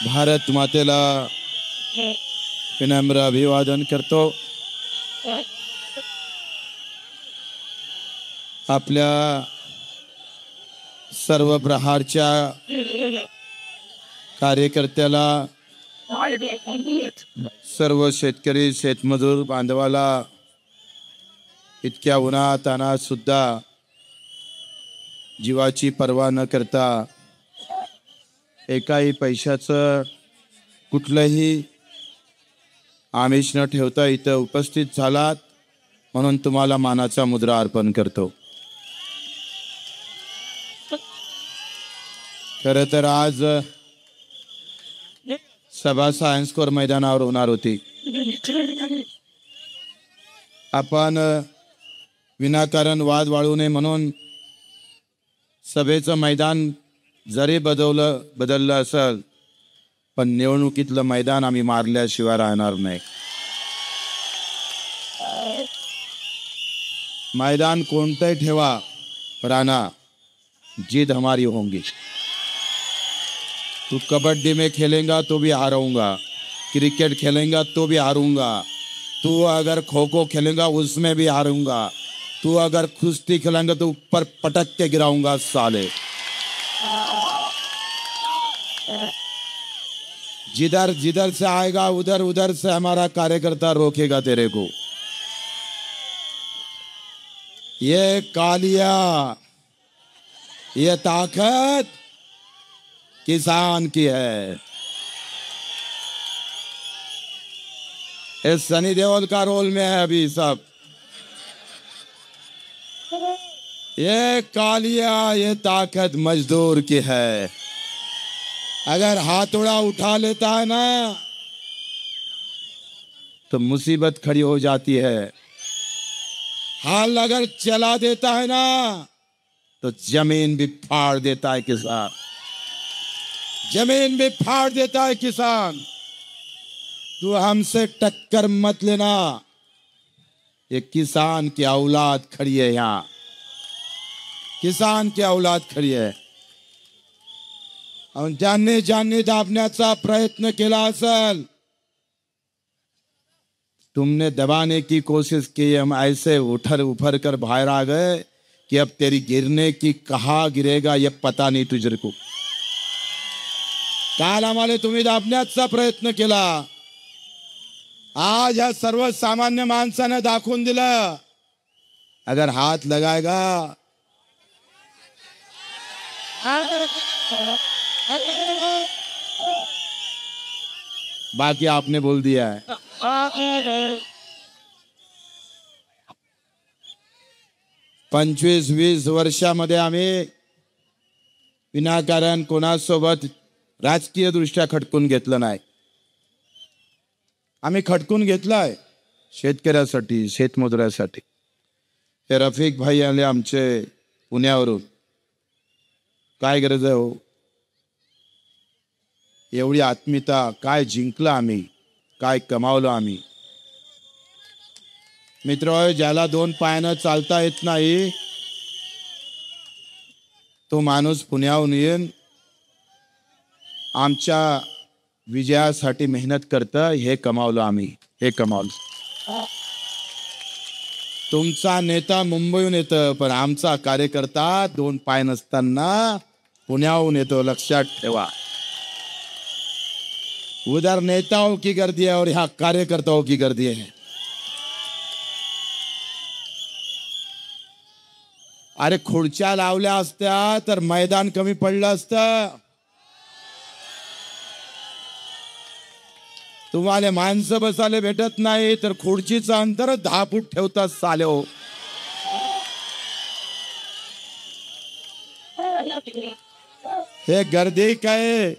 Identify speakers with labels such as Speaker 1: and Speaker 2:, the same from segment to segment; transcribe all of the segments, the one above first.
Speaker 1: भारत मातेला विनम्र अभिवादन करतो. आपल्या सर्व प्रहारच्या कार्यकर्त्याला, सर्व शेतकरी शेतमजूर बांधवाला इतक्या उन्हातान्हात सुद्धा जीवाची पर्वा न करता एकाही पैशाचं कुठलंही आमिष न ठेवता इथं उपस्थित झालात म्हणून तुम्हाला मानाचा मुद्रा अर्पण करतो. खरं तर आज सभा सायन्स कोर मैदानावर होणार होती. आपण विनाकारण वाद वाळू नये म्हणून सभेचं मैदान जरी बदललं असेल पण निवडणुकीतलं मैदान आम्ही मारल्याशिवाय राहणार नाही. मैदान कोणतंही ठेवा राणा, जीत हमारी होंगी. तू कबड्डी में खेलेगा तो भी हारूंगा, क्रिकेट खेलेगा तो भी हारूंगा, तू अगर खो खो खेलेगा उसमें भी हारूंगा, तू अगर कुश्ती खेलेगा तो ऊपर पटक के गिराऊंगा साले. जिधर जिधर से आएगा उधर उधर से हमारा कार्यकर्ता रोकेगा तेरे को. ये कालिया, ये ताकत किसान की है. इस सनी देओल का रोल में है अभी सब. ये कालिया, ये ताकत मजदूर की है. अगर हाथोड़ा उठा लेता है ना तो मुसीबत खड़ी हो जाती है. हाल अगर चला देता है ना तो जमीन भी फाड़ देता है किसान, जमीन भी फाड़ देता है किसान. तू हमसे टक्कर मत लेना. ये किसान की औलाद खड़ी है यहाँ, किसान की औलाद खड़ी है. और ज्यांनी ज्यांनी दाबण्याचा प्रयत्न केला असेल, तुमने दबाने की कोशिश की. हम ऐसे उफर कर बाहर आ गए कि अब तेरी गिरने की कहाँ गिरेगा ये पता नहीं तुझे को. काल आम्हाला तुम्ही दाबण्याचा प्रयत्न केला. आज या सर्वसामान्य माणसाने दाखवून दिलं, अगर हाथ लगाएगा बाकी आपने बोल दिया है. 25-20 वर्षामध्ये आम्ही विनाकारण कोणासोबत राजकीय दृष्ट्या खटकून घेतलं नाही. आम्ही खटकून घेतलाय शेतकऱ्यासाठी, शेतमजुरासाठी. हे रफिक भाई आले आमचे पुण्यावरून. काय गरज आहे हो एवढी आत्मीयता? काय जिंकलं आम्ही, काय कमावलं आम्ही? मित्र, ज्याला 2 पायानं चालता येत नाही तो माणूस पुण्याहून येऊन आमच्या विजयासाठी मेहनत करतं. हे कमावलं आम्ही, हे कमावलं. तुमचा नेता मुंबईहून येतं पण आमचा कार्यकर्ता 2 पाय नसताना पुण्याहून येतो. लक्षात ठेवा. उधर नेताओं की गर्दी है और यहाँ कार्यकर्ताओं की गर्दी है. अरे खुर्च्या लावल्या असत्या तर मैदान कमी पडलं असतं. तुम्हाला माणसं बसायला भेटत नाही तर खुर्चीचं अंतर 10 फूट ठेवतात साले हो. हे गर्दी काय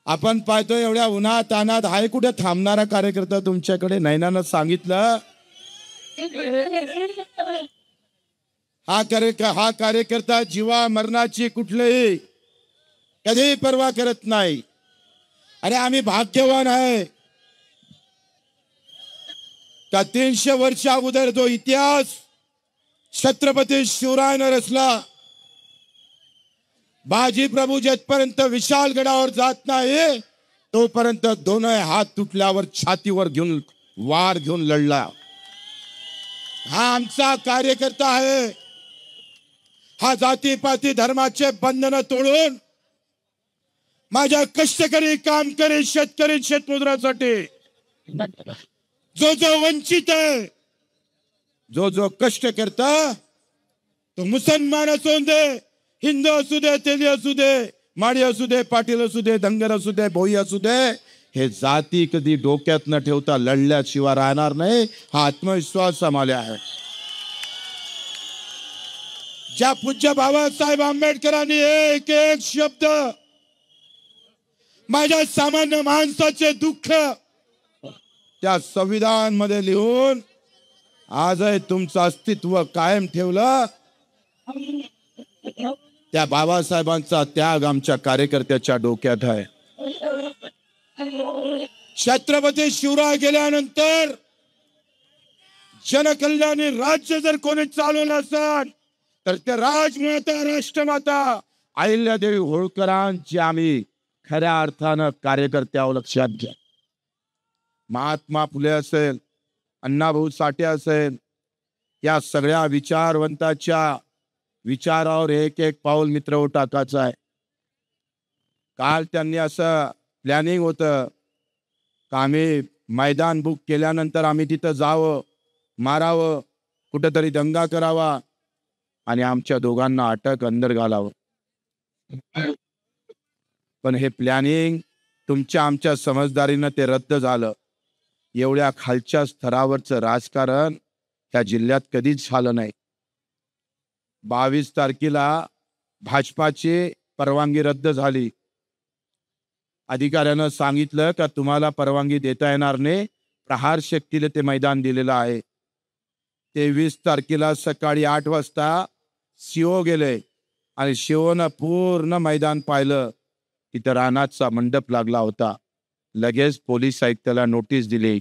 Speaker 1: आपण पाहतो एवढ्या उन्हात अनात आहे कुठे थांबणारा कार्यकर्ता तुमच्याकडे? नैनानं सांगितलं हा कार्यकर्ता जीवा मरणाची कुठलीही कधी पर्वा करत नाही. अरे आम्ही भाग्यवान आहे का 300 वर्ष अगोदर जो इतिहास छत्रपती शिवरायानं रचला बाजी प्रभू जेथपर्यंत विशालगडावर जात नाही तोपर्यंत दोनही हात तुटल्यावर छातीवर घेऊन वार घेऊन लढला. हा आमचा कार्यकर्ता आहे. हा जातीपाती धर्माचे बंधन तोडून माझ्या कष्टकरी कामकरी शेतकरी शेतमजुरासाठी जो जो वंचित आहे, जो जो कष्ट करता, तो मुसलमान असू दे, हिंदू असू दे, तेली असू दे, माडी असू दे, पाटील असू दे, धनगर असू दे, भोई असू दे, हे जाती कधी डोक्यात न ठेवता लढल्याशिवाय राहणार नाही. हा आत्मविश्वास आम्हाला आहे. ज्या पूज्य बाबासाहेब आंबेडकरांनी एक एक शब्द माझ्या सामान्य माणसाचे दुःख त्या संविधान मध्ये लिहून आजही तुमचं अस्तित्व कायम ठेवलं, त्या बाबासाहेबांचा त्याग आमच्या कार्यकर्त्याच्या डोक्यात आहे. छत्रपती शिवराय गेल्यानंतर जनकल्याणी राज्य जर कोणी चालवलं असेल तर ते राजमाता राष्ट्रमाता अहिल्यादेवी होळकरांची आम्ही खऱ्या अर्थानं कार्यकर्त्यावर लक्षात घ्या. महात्मा फुले असेल, अण्णाभाऊ साठे असेल, या सगळ्या विचारवंताच्या विचारावर एक एक पाऊल मित्र टाकायचं आहे. काल त्यांनी असं प्लॅनिंग होतं का आम्ही मैदान बुक केल्यानंतर आम्ही तिथं जावं, मारावं, कुठेतरी दंगा करावा आणि आमच्या दोघांना अटक अंदर घालावं. पण हे प्लॅनिंग तुमच्या आमच्या समजदारीनं ते रद्द झालं. एवढ्या खालच्या स्तरावरचं राजकारण त्या जिल्ह्यात कधीच झालं नाही. 22 तारखेला भाजपाची परवानगी रद्द झाली. अधिकाऱ्यानं सांगितलं का तुम्हाला परवानगी देता येणार नाही, प्रहार शक्तीला ते मैदान दिलेलं आहे. 23 तारखेला सकाळी 8 वाजता शिव गेले आणि शिवनं पूर्ण मैदान पाहिलं. तिथं रानाचा मंडप लागला होता. लगेच पोलीस आयुक्ताला नोटीस दिली.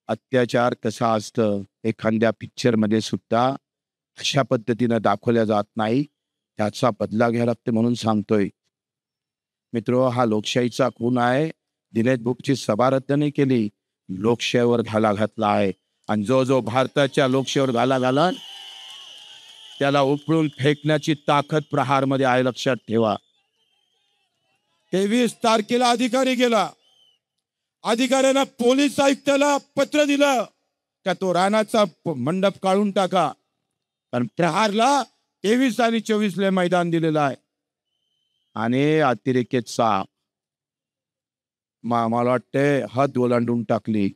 Speaker 1: अत्याचार कसा असतं एखाद्या पिक्चर मध्ये सुद्धा अशा पद्धतीनं दाखवल्या जात नाही, त्याचा बदला घ्यायला लागते म्हणून सांगतोय. मित्रो, हा लोकशाहीचा खून आहे. दिनेश बुकची सभा रद्द नाही केली, लोकशाहीवर घाला घातला आहे. आणि जो जो भारताच्या लोकशाहीवर घाला घाला त्याला उपळून फेकण्याची ताकद प्रहारमध्ये आहे, लक्षात ठेवा. 23 तारखेला अधिकारी गेला. अधिकाऱ्यानं पोलीस आयुक्ताला पत्र दिलं का तो रानाचा मंडप काढून टाका. कारण प्रहारला 23 आणि 24 ला मैदान दिलेलं आहे. आणि अतिरेकेचा मला वाटते हद ओलांडून टाकली.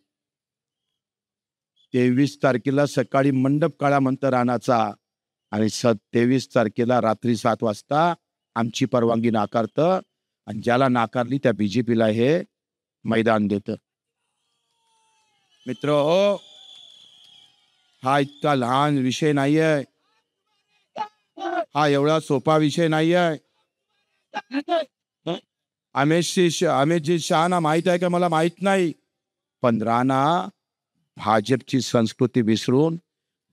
Speaker 1: 23 तारखेला सकाळी मंडप काढा म्हणतं रानाचा आणि 23 तारखेला रात्री 7 वाजता आमची परवानगी नाकारतं आणि ज्याला नाकारली त्या बीजेपीला हे मैदान देतं. मित्र हो, हा इतका लहान विषय नाहीये, हा एवढा सोपा विषय नाहीये. अमितजी शहाना माहित आहे का मला माहित नाही, पण राणा भाजपची संस्कृती विसरून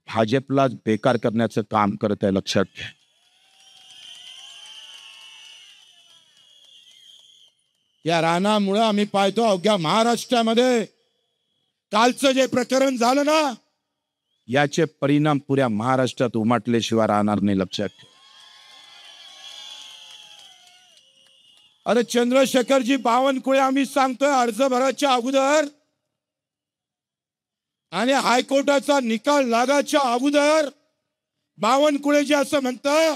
Speaker 1: भाजपला बेकार करण्याचं काम करत आहे, लक्षात घ्या. या राणामुळे आम्ही पाहतो अवघ्या महाराष्ट्रामध्ये कालचं जे प्रकरण झालं ना, याचे परिणाम पुऱ्या महाराष्ट्रात उमटल्याशिवाय राहणार नाही, लक्षात ठेवा. अरे चंद्रशेखरजी बावनकुळे आम्ही सांगतोय अर्ज भराच्या अगोदर आणि हायकोर्टाचा निकाल लागायच्या अगोदर बावनकुळेजी असं म्हणतं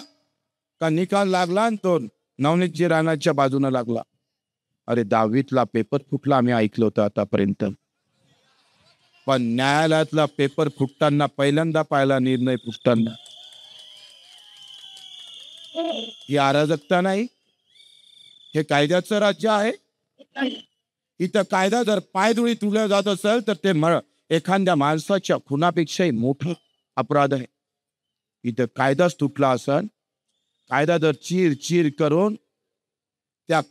Speaker 1: का निकाल लागला आणि तो नवनीतजी राणाच्या बाजूने लागला. अरे 10वीतला पेपर फुटला आम्ही ऐकलं होतं आतापर्यंत, पण न्यायालयातला पेपर फुटताना पहिल्यांदा पाहिला निर्णय फुटताना. ही अराजकता नाही, हे कायद्याचं राज्य आहे. इथं कायदा जर पायदुळी तुडला जात असेल तर ते एखाद्या माणसाच्या खुनापेक्षाही मोठा अपराध आहे. इथं कायदाच तुटला असेल, कायदा जर चीर करून त्या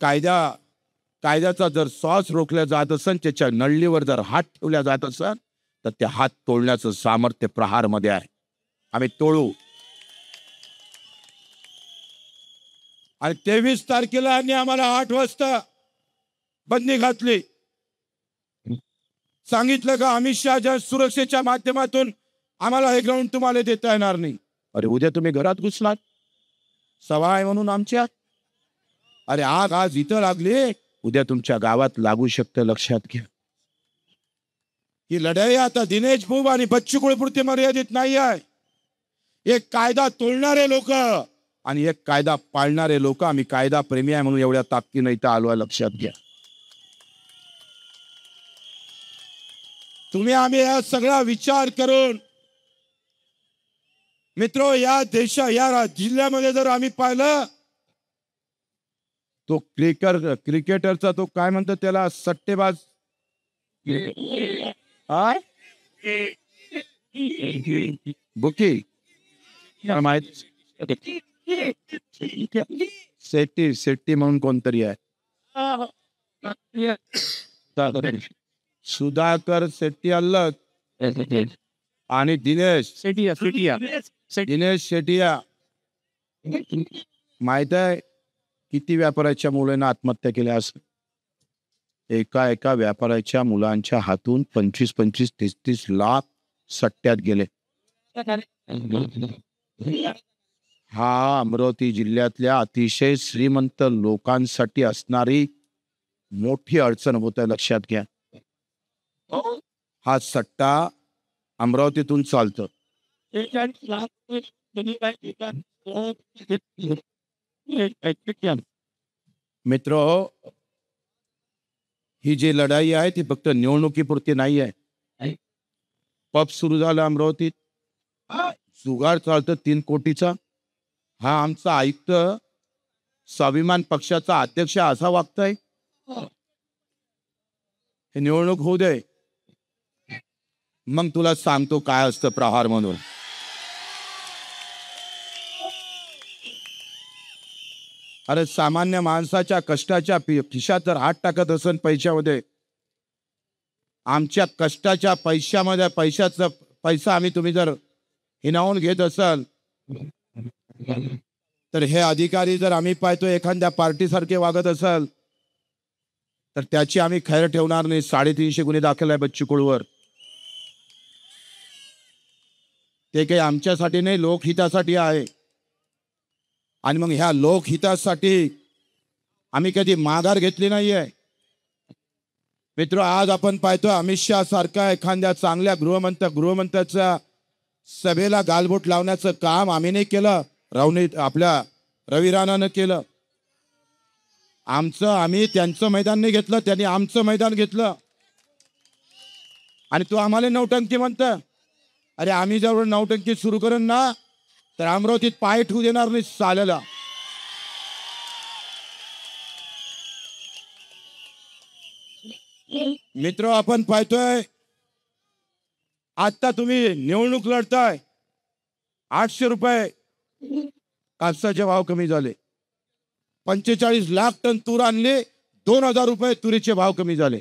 Speaker 1: कायद्याचा जर श्वास रोखला जात असेल, त्याच्या नळलीवर जर हात ठेवला जात असेल तर ते हात तोडण्याचं सामर्थ्य प्रहारमध्ये आहे. आम्ही तोडू. आणि 23 तारखेला यांनी आम्हाला 8 वाजता बंदी घातली. सांगितलं का अमित शहाच्या सुरक्षेच्या माध्यमातून आम्हाला हे ग्राउंड तुम्हाला देता येणार नाही. अरे उद्या तुम्ही घरात घुसलात सभा आहे म्हणून आमच्या. अरे आग आज इथं लागली, उद्या तुमच्या गावात लागू शकतं, लक्षात घ्या. ही लढाई आता दिनेश बुब आणि बच्चू कडूपुरती मर्यादित नाही आहे. एक कायदा तोडणारे लोक आणि एक कायदा पाळणारे लोक. आम्ही कायदा प्रेमी आहे म्हणून एवढ्या ताकदीने इथं आलो आहे, लक्षात घ्या. तुम्ही आम्ही या सगळा विचार करून मित्रो या या जिल्ह्यामध्ये जर आम्ही पाहिलं तो क्रिकेटरचा तो काय म्हणतो त्याला, सट्टेबाज बुकी माहित, शेट्टी म्हणून कोणतरी आहे, सुधाकर शेट्टी अलग आणि दिनेश शेटिया. माहित आहे किती व्यापाऱ्याच्या मुलांना आत्महत्या केल्या असं? एका व्यापाऱ्याच्या मुलांच्या हातून 25-30 लाख सट्ट्यात गेले. हा अमरावती जिल्ह्यातल्या अतिशय श्रीमंत लोकांसाठी असणारी मोठी अडचण होत आहे, लक्षात घ्या. हा सट्टा अमरावतीतून चालतं. मित्र, ही जी लढाई आहे ती फक्त निवडणुकीपुरती नाही आहे. पब सुरू झाला अमरावतीत, जुगार चालतं 3 कोटीचा. हा आमचा आयुक्त स्वाभिमान पक्षाचा अध्यक्ष असा वागतोय. हे निवडणूक होऊ दे, मग तुला सांगतो काय असतं प्रहार म्हणून. अरे सामान्य माणसाच्या कष्टाच्या खिशात जर हात टाकत असेल पैशामध्ये, आमच्या कष्टाच्या पैशामध्ये पैशाचा पैसा आम्ही तुम्ही जर हिनावून घेत असाल तर हे अधिकारी जर आम्ही पाहतो एखाद्या पार्टीसारखे वागत असाल तर त्याची आम्ही खैर ठेवणार नाही. 350 गुन्हे दाखल आहे बच्चू कडूवर. ते काही आमच्यासाठी नाही, लोकहितासाठी आहे. आणि मग ह्या लोकहितासाठी आम्ही कधी माघार घेतली नाहीये. मित्र, आज आपण पाहतो अमित शहा सारखा एखाद्या चांगल्या गृहमंत्र्याच्या सभेला गालबोट लावण्याचं काम आम्ही नाही केलं, आपल्या रवी राणानं केलं. आम्ही त्यांचं मैदान नाही घेतलं, त्यांनी आमचं मैदान घेतलं. आणि तो आम्हाला नौटंकी म्हणतं. अरे आम्ही जर नौटंकी सुरू करून ना तर अमरावतीत पाय ठेवू देणार नाही साल्याला. मित्र, आपण पाहतोय आता तुम्ही निवडणूक लढताय, 800 रुपये कापसाचे भाव कमी झाले, 45 लाख टन तूर आणले, 2000 रुपये तुरीचे भाव कमी झाले.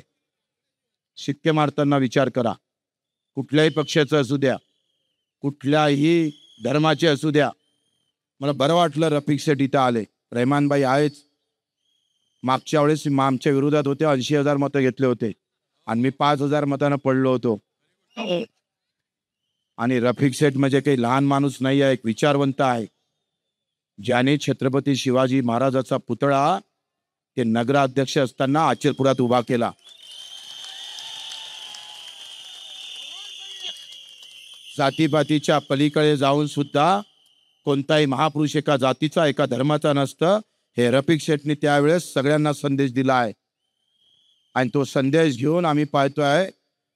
Speaker 1: शिक्के मारताना विचार करा. कुठल्याही पक्षाचं असू द्या, कुठल्याही धर्माचे असू द्या. मला बरं वाटलं रफिक शेठ इथं आले. रहमानबाई आहेच. मागच्या वेळेस आमच्या विरोधात होते, 80,000 मतं घेतले होते आणि मी 5,000 मतांना पडलो होतो. आणि रफिक शेठ म्हणजे काही लहान माणूस नाही आहे, एक विचारवंत आहे. ज्याने छत्रपती शिवाजी महाराजाचा पुतळा ते नगराध्यक्ष असताना अचलपुरात उभा केला. जातीपातीच्या पलीकडे जाऊन सुद्धा कोणताही महापुरुष एका जातीचा एका धर्माचा नसतं, हे रफिक शेठने त्यावेळेस सगळ्यांना संदेश दिला आहे. आणि तो संदेश घेऊन आम्ही पाहतोय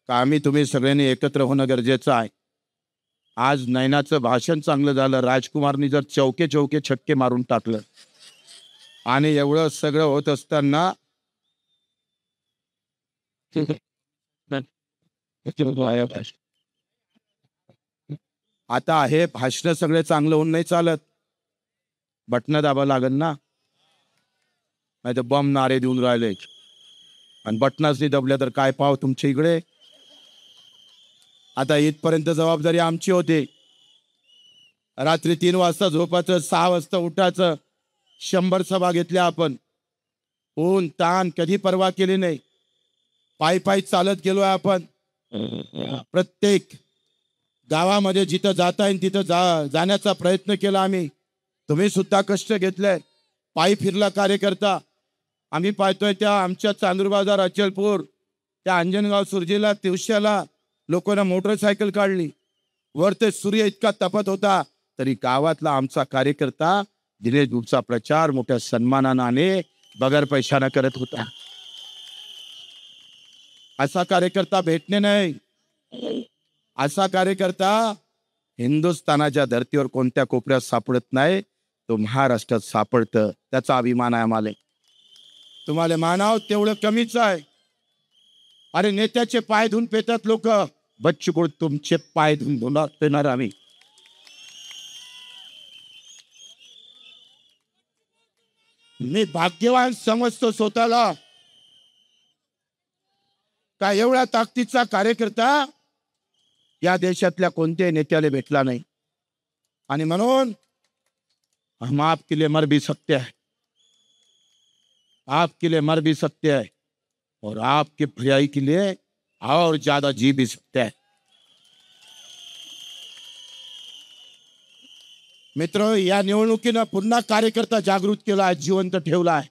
Speaker 1: का आम्ही तुम्ही सगळ्यांनी एकत्र होणं गरजेचं आहे. आज नैनाचं भाषण चांगलं झालं, राजकुमारनी जर चौके छक्के मारून टाकलं आणि एवढं सगळं होत असताना आता हे भाषण सगळे चांगलं होऊन नाही चालत, बटणं दाबा लागल ना, नाही तर बॉम्ब नारे देऊन राहिले. आणि बटनाच नाही दबल्या तर काय पाव तुमच्या इकडे. आता इथपर्यंत जबाबदारी आमची होती. रात्री 3 वाजता झोपायचं, 6 वाजता उठायचं, 100 सभा घेतल्या आपण. ऊन ताण कधी पर्वा केली नाही. पायी पायी चालत गेलोय आपण. प्रत्येक गावामध्ये जिथं जाता येईल तिथं जाण्याचा प्रयत्न केला आम्ही. तुम्ही सुद्धा कष्ट घेतले. पायी फिरला कार्यकर्ता. आम्ही पाहतोय त्या आमच्या चांदूर बाजार, अचलपूर, त्या अंजनगाव, सुरजीला, तिवश्याला लोकांना मोटरसायकल काढली. वर ते सूर्य इतका तपत होता तरी गावातला आमचा कार्यकर्ता दिनेश बुबचा प्रचार मोठ्या सन्मानाने बगर पैशाने करत होता. असा कार्यकर्ता भेटणे नाही. असा कार्यकर्ता हिंदुस्थानाच्या धर्तीवर कोणत्या कोपऱ्यात सापडत नाही. तो महाराष्ट्रात सापडतं. त्याचा अभिमान आहे आम्हाला. तुम्हाला मानाव तेवढं कमीच आहे. अरे नेत्याचे पाय धुवून पेतात लोक. बच्चू कडू तुमचे पाय धुवून पेणार आम्ही. मी भाग्यवान समजतो स्वतःला. का एवढ्या ताकदीचा कार्यकर्ता या देशातल्या कोणत्याही नेत्याला भेटला नाही. आणि म्हणून हम आपके लिए मर भी सकते हैं, आपके लिए मर भी सकते हैं और आपके भलाई के लिए और ज्यादा जी भी सकते हैं. मित्र, या निवडणुकीनं पुन्हा कार्यकर्ता जागृत केला आहे, जिवंत ठेवला आहे.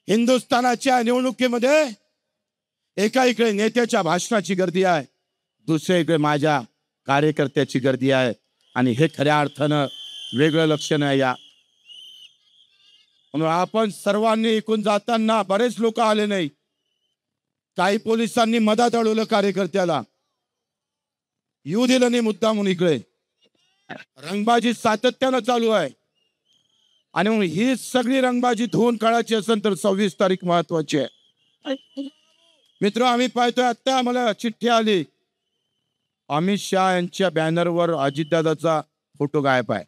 Speaker 1: हिंदुस्थानाच्या निवडणुकीमध्ये एका इकडे नेत्याच्या भाषणाची गर्दी आहे, दुसऱ्या इकडे माझ्या कार्यकर्त्याची गर्दी आहे. आणि हे खऱ्या अर्थानं वेगळं लक्षण आहे. या आपण सर्वांनी इकून जाताना बरेच लोक आले नाही. काही पोलिसांनी मधात अडवलं कार्यकर्त्याला, येऊ दिलं नाही मुद्दामून. इकडे रंगबाजी सातत्यानं चालू आहे. आणि मग ही सगळी रंगबाजी धुवून काढायची असेल तर 26 तारीख महत्वाची आहे. मित्र, आम्ही पाहतोय आता आम्हाला चिठ्ठी आली, अमित शहा यांच्या बॅनरवर अजितदादाचा फोटो गायब आहे.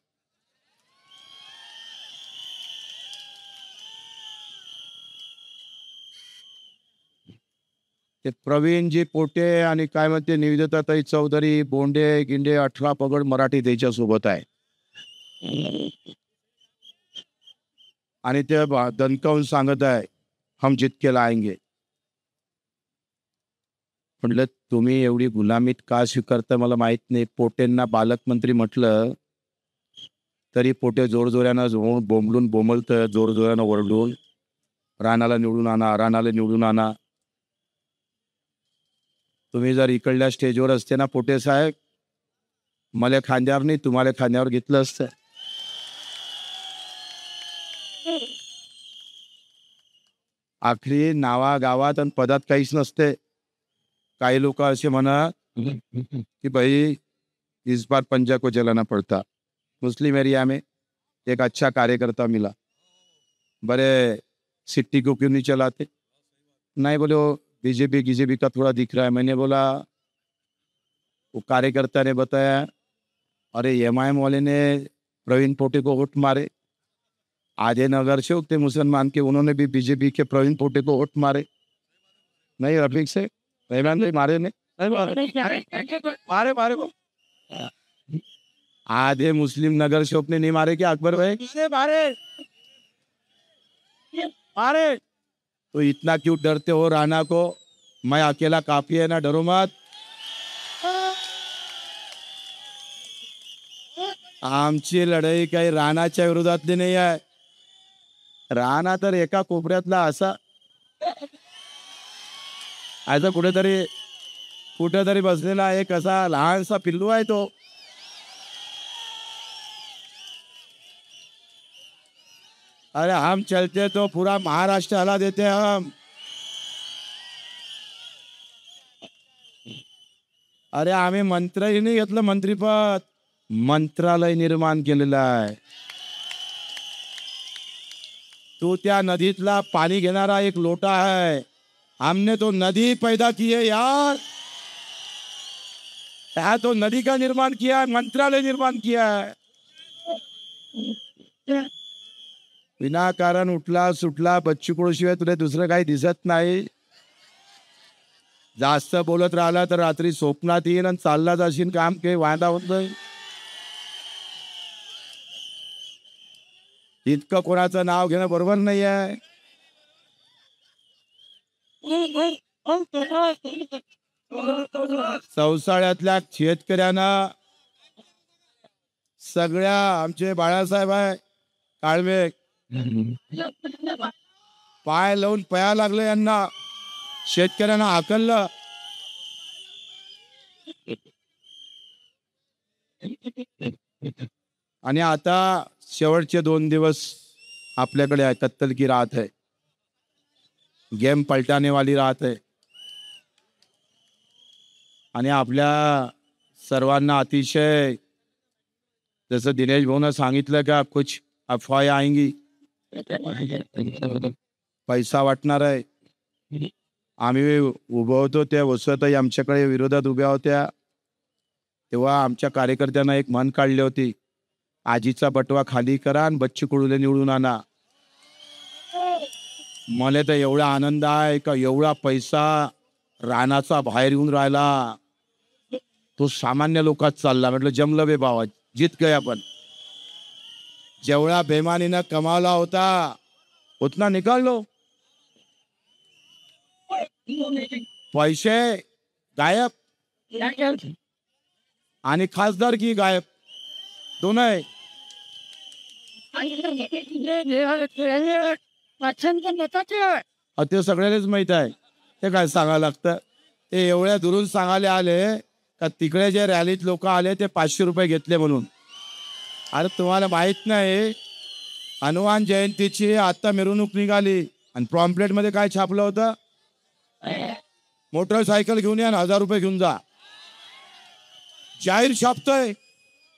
Speaker 1: ते प्रवीणजी पोटे आणि काय म्हणते निवेदिताताई चौधरी, बोंडे गिंडे 18 पगड मराठी त्याच्या सोबत आहे. आणि ते दणकावून सांगत आहे हम जीत के लाएंगे. म्हटलं तुम्ही एवढी गुलामीत का स्वीकारता मला माहित नाही. पोटेंना पालकमंत्री म्हटलं तरी पोटे जोरजोऱ्यानं बोंबलून बोंबलतं, जोरजोऱ्यानं ओरडून राणाला निवडून आणा, राणाला निवडून आणा. तुम्ही जर इकडल्या स्टेजवर असते ना पोटे साहेब, मला खांद्यावर नाही तुम्हाला खांद्यावर घेतलं असतं. आखरी नावा गावात आणि पदात काहीच नसते. काही लोक असे म्हणा कि भाई इस बार पंजा को जलाना पड़ता. मुस्लिम एरिया में एक अच्छा कार्यकर्ता मिला, बड़े सिट्टी को क्यों नहीं चलाते? नहीं बोले वो बीजेपी का थोड़ा दिख रहा है. मैंने बोला, वो कार्यकर्ता ने बताया अरे एमआईएम वाले ने प्रवीण पोटे को वोट मारे. आधे नगर से उतने मुसलमान के, उन्होंने भी बीजेपी के प्रवीण पोटे को वोट मारे. नहीं रफीक से मारे नहीं मारे मारे को आधे मुस्लिम नगर से अपने नहीं मारे क्या अकबर भाई? मारे मारे. तो इतना क्यों डरते हो राणा को? मैं अकेला काफी है ना, डरो मत. आमची लढाई काही राणाच्या विरोधातली नाही आहे. राणा तर एका कोपऱ्यातला असा कुठेतरी बसलेला एक असा लहानसा पिल्लू आहे तो. अरे हम चलते तो पूरा महाराष्ट्र हला देते हम. अरे आम्ही मंत्रही नाही घेतलं मंत्रीपद, मंत्रालय निर्माण केलेलं आहे. तो त्या नदीतला पाणी घेणारा एक लोटा है. हमने तो नदी पैदा की है यार. तो नदी का निर्माण किया है, मंत्रालय निर्माण किया है. विनाकारण उठला सुटला बच्चू कडू शिवाय तुला दुसरं काही दिसत नाही. जास्त बोलत राहिला तर रात्री स्वप्नात येईन आणि चालला जाशील काम काही वादा होत नाही. इतकं कोणाचं नाव घेणं बरोबर नाही आहे. चौसाळ्यातल्या शेतकऱ्यांना सगळ्या आमचे बाळासाहेब आहे काळवे पाय लावून पया लागले यांना. शेतकऱ्यांना हाकललं. आणि आता शेवटचे 2 दिवस आपल्याकडे आहे. कत्तल की रात है, गेम पलटाने वाली रात है. आणि आपल्या सर्वांना अतिशय जसं दिनेश भाऊनं सांगितलं का कुछ अफवाया आएंगी, पैसा वाटणार आहे. आम्ही उभं होतो त्या वसुताई आमच्याकडे विरोधात उभ्या होत्या तेव्हा आमच्या कार्यकर्त्यांना एक म्हण काढली होती, आजीचा बटवा खाली करा आणि बच्चू कडूले निवडून आणा. मला तर एवढा आनंद आहे का एवढा पैसा रानाचा बाहेर येऊन राहिला, तो सामान्य लोकात चालला. म्हटलं जमलं बे बाबा, जीत गए आपण. जेवढा बेमानीनं कमावला होता उतना निकाल लो. पैसे गायब आणि खासदारकी गायब, दोन आहे. ते सगळ्यांनाच माहित आहे. ते काय सांगायला लागतं. ते एवढ्या दुरून सांगायला आले का तिकडे जे रॅलीत लोक आले ते 500 रुपये घेतले म्हणून. अरे तुम्हाला माहित नाही, हनुमान जयंतीची आता मिरवणूक निघाली आणि प्रॉम्प्लेट मध्ये काय छापलं होतं, मोटरसायकल घेऊन या 1000 रुपये घेऊन जा. जाहीर छापतोय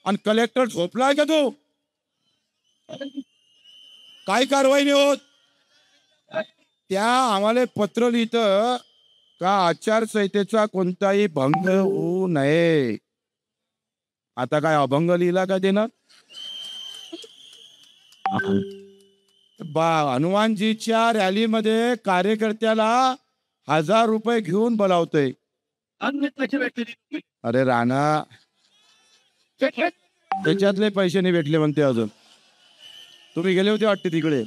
Speaker 1: आणि कलेक्टर झोपलाय का तू? काय कारवाई नाही होत. त्या आम्हाला पत्र लिहितं का आचारसंहितेचा कोणताही भंग होऊ नये. आता काय अभंग लिहिला का देणार? हनुमानजीच्या रॅलीमध्ये कार्यकर्त्याला 1000 रुपये घेऊन बोलावतोय. अरे राणा, त्याच्यातले पैसे नाही भेटले म्हणते अजून. तुम्ही गेले होते वाटते तिकडे.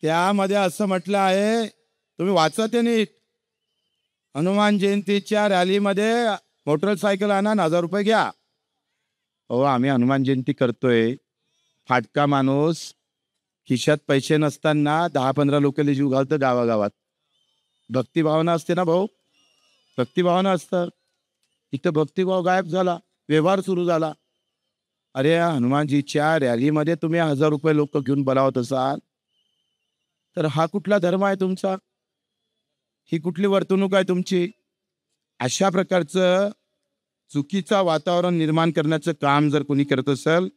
Speaker 1: त्यामध्ये असं म्हटलं आहे, तुम्ही वाचा ते नीट. हनुमान जयंतीच्या रॅलीमध्ये मोटरसायकल आणा 1000 रुपये घ्या. हो, आम्ही हनुमान जयंती करतोय. फाटका माणूस खिशात पैसे नसताना 10-15 लोकांना जीव घालतं गावागावात. भक्तिभावना असते ना भाऊ, भक्तिभावना असतं. इथं भक्तिभाव गायब झाला, व्यवहार सुरू झाला. अरे हनुमानजीच्या रॅलीमध्ये तुम्ही 1000 रुपये लोक घेऊन बोलावत असाल तर हा कुठला धर्म आहे तुमचा? ही कुठली वर्तणूक आहे तुमची? अशा प्रकारचं चुकीचं वातावरण निर्माण करण्याचं काम जर कोणी करत असेल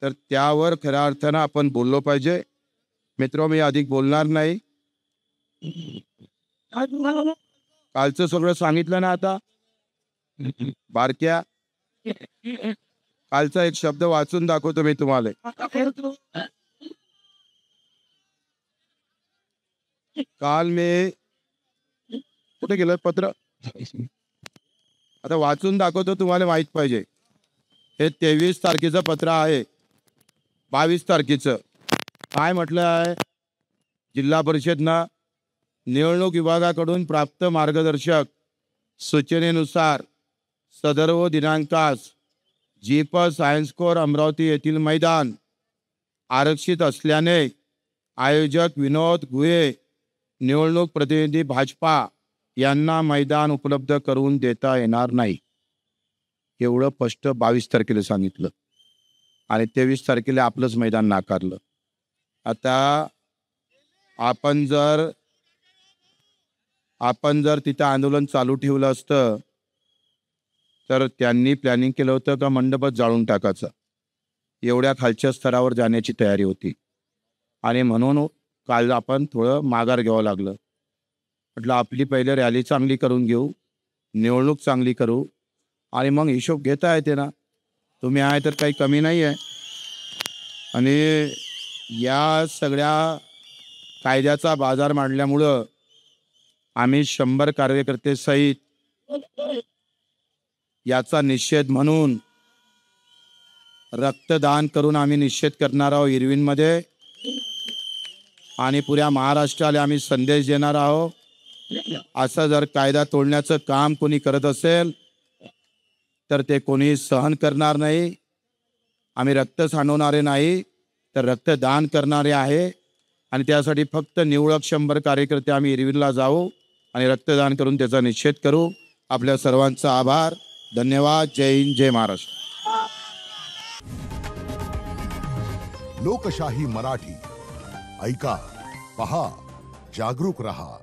Speaker 1: तर त्यावर खऱ्या अर्थानं आपण बोललो पाहिजे. मित्र, मी अधिक बोलणार नाही. कालचं सगळं सांगितलं ना. आता बारक्या, कालचा एक शब्द वाचून दाखवतो मी तुम्हाला. काल मी कुठे गेलं पत्र, आता वाचून दाखवतो, तुम्हाला माहित पाहिजे. हे 23 तारखेचं पत्र आहे. 22 तारखेचं काय म्हटलं आहे, जिल्हा परिषदनं निवडणूक विभागाकडून प्राप्त मार्गदर्शक सूचनेनुसार सदर्व दिनांकास जीप सायन्स कोर अमरावती येथील मैदान आरक्षित असल्याने आयोजक विनोद गुहे, निवडणूक प्रतिनिधी भाजपा यांना मैदान उपलब्ध करून देता येणार नाही. एवढं स्पष्ट 22 तारखेला सांगितलं आणि 23 तारखेला आपलंच मैदान नाकारलं. आता आपण जर तिथं आंदोलन चालू ठेवलं असतं तर त्यांनी प्लॅनिंग केलं होतं का मंडपच जाळून टाकायचं. एवढ्या खालच्या स्तरावर जाण्याची तयारी होती आणि म्हणून काल आपण थोडं माघार घ्यावं लागलं. म्हटलं आपली पहिले रॅली चांगली करून घेऊ, निवडणूक चांगली करू आणि मग हिशोब घेता येते ना. तुम्ही आहे तर काही कमी नाही आहे. आणि या सगळ्या कायद्याचा बाजार मांडल्यामुळं आम्ही 100 कार्यकर्ते सहित याचा निषेध म्हणून रक्तदान करून आम्ही निषेध करणार आहोत इरविनमध्ये आणि पुऱ्या महाराष्ट्राला आम्ही संदेश देणार आहोत। असं जर कायदा तोडण्याचं काम कोणी करत असेल तर ते कोणी सहन करणार नाही। आम्ही रक्त सांडवणारे नाही तर रक्तदान करणारे आहे आणि त्यासाठी फक्त निवडक 100 कार्यकर्ते आम्ही इरविनला जाऊ आणि रक्तदान करून त्याचा निषेध करू। आपल्या सर्वांचा आभार, धन्यवाद। जय हिंद, जय महाराष्ट्र।
Speaker 2: लोकशाही मराठी ऐका, पहा, जागरूक रहा।